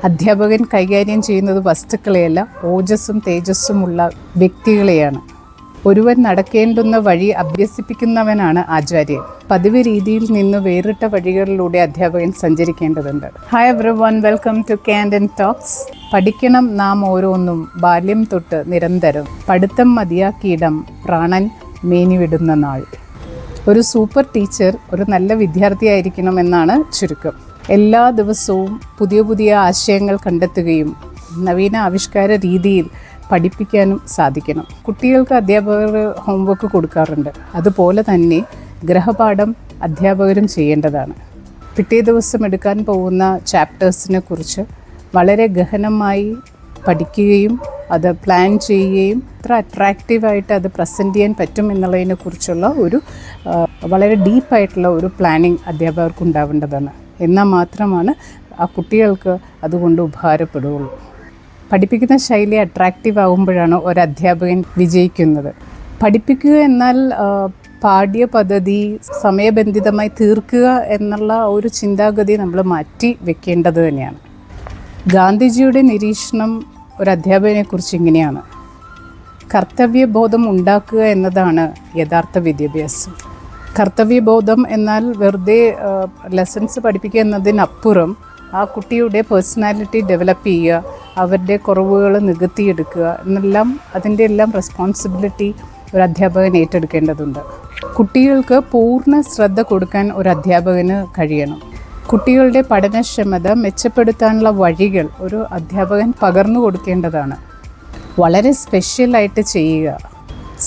അധ്യാപകൻ കൈകാര്യം ചെയ്യുന്നത് വസ്തുക്കളെയല്ല, ഓജസ്സും തേജസ്സുമുള്ള വ്യക്തികളെയാണ്. ഒരുവൻ നടക്കേണ്ടുന്ന വഴി അഭ്യസിപ്പിക്കുന്നവനാണ് ആചാര്യൻ. പതിവ് രീതിയിൽ നിന്ന് വേറിട്ട വഴികളിലൂടെ അധ്യാപകൻ സഞ്ചരിക്കേണ്ടതുണ്ട്. ഹായ് എവരിവൺ, വെൽക്കം ടു കാൻഡൻ ടോക്സ്. പഠിക്കണം നാം ഓരോന്നും ബാല്യം തൊട്ട് നിരന്തരം. പഠിത്തം മതിയാക്കിയിടം പ്രാണൻ മേനിവിടുന്ന നാൾ. ഒരു സൂപ്പർ ടീച്ചർ ഒരു നല്ല വിദ്യാർത്ഥിയായിരിക്കണമെന്നാണ് ചുരുക്കം. എല്ലാ ദിവസവും പുതിയ പുതിയ ആശയങ്ങൾ കണ്ടെത്തുകയും നവീന ആവിഷ്കാര രീതിയിൽ പഠിപ്പിക്കാനും സാധിക്കണം. കുട്ടികൾക്ക് അധ്യാപകർ ഹോംവർക്ക് കൊടുക്കാറുണ്ട്. അതുപോലെ തന്നെ ഗൃഹപാഠം അധ്യാപകരും ചെയ്യേണ്ടതാണ്. പിറ്റേ ദിവസം എടുക്കാൻ പോകുന്ന ചാപ്റ്റേഴ്സിനെ കുറിച്ച് വളരെ ഗഹനമായി പഠിക്കുകയും അത് പ്ലാൻ ചെയ്യുകയും എത്ര അട്രാക്റ്റീവായിട്ട് അത് പ്രസൻറ്റ് ചെയ്യാൻ പറ്റും എന്നുള്ളതിനെ കുറിച്ചുള്ള ഒരു വളരെ ഡീപ്പായിട്ടുള്ള ഒരു പ്ലാനിങ് അധ്യാപകർക്ക് ഉണ്ടാവേണ്ടതാണ്. എന്നാൽ മാത്രമാണ് ആ കുട്ടികൾക്ക് അതുകൊണ്ട് ഉപകാരപ്പെടുകയുള്ളൂ. പഠിപ്പിക്കുന്ന ശൈലി അട്രാക്റ്റീവ് ആകുമ്പോഴാണ് ഒരു അധ്യാപകൻ വിജയിക്കുന്നത്. പഠിപ്പിക്കുക എന്നാൽ പാഠ്യ പദ്ധതി സമയബന്ധിതമായി തീർക്കുക എന്നുള്ള ഒരു ചിന്താഗതി നമ്മൾ മാറ്റി വെക്കേണ്ടത് തന്നെയാണ്. ഗാന്ധിജിയുടെ നിരീക്ഷണം ഒരു അധ്യാപകനെക്കുറിച്ച് ഇങ്ങനെയാണ്: കർത്തവ്യബോധം ഉണ്ടാക്കുക എന്നതാണ് യഥാർത്ഥ വിദ്യാഭ്യാസം. കർത്തവ്യബോധം എന്നാൽ വെറുതെ ലെസൺസ് പഠിപ്പിക്കുക എന്നതിനപ്പുറം ആ കുട്ടിയുടെ പേഴ്സണാലിറ്റി ഡെവലപ്പ് ചെയ്യുക, അവരുടെ കുറവുകൾ നികത്തിയെടുക്കുക എന്നെല്ലാം അതിൻ്റെ എല്ലാം റെസ്പോൺസിബിലിറ്റി ഒരു അധ്യാപകൻ ഏറ്റെടുക്കേണ്ടതുണ്ട്. കുട്ടികൾക്ക് പൂർണ്ണ ശ്രദ്ധ കൊടുക്കാൻ ഒരു അധ്യാപകന് കഴിയണം. കുട്ടികളുടെ പഠനക്ഷമത മെച്ചപ്പെടുത്താനുള്ള വഴികൾ ഒരു അധ്യാപകൻ പകർന്നു കൊടുക്കേണ്ടതാണ്. വളരെ സ്പെഷ്യലായിട്ട് ചെയ്യുക,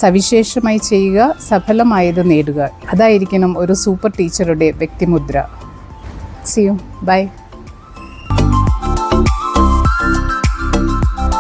സവിശേഷമായി ചെയ്യുക, സഫലമായത് നേടുക. അതായിരിക്കണം ഒരു സൂപ്പർ ടീച്ചറുടെ വ്യക്തിമുദ്ര. See you. Bye.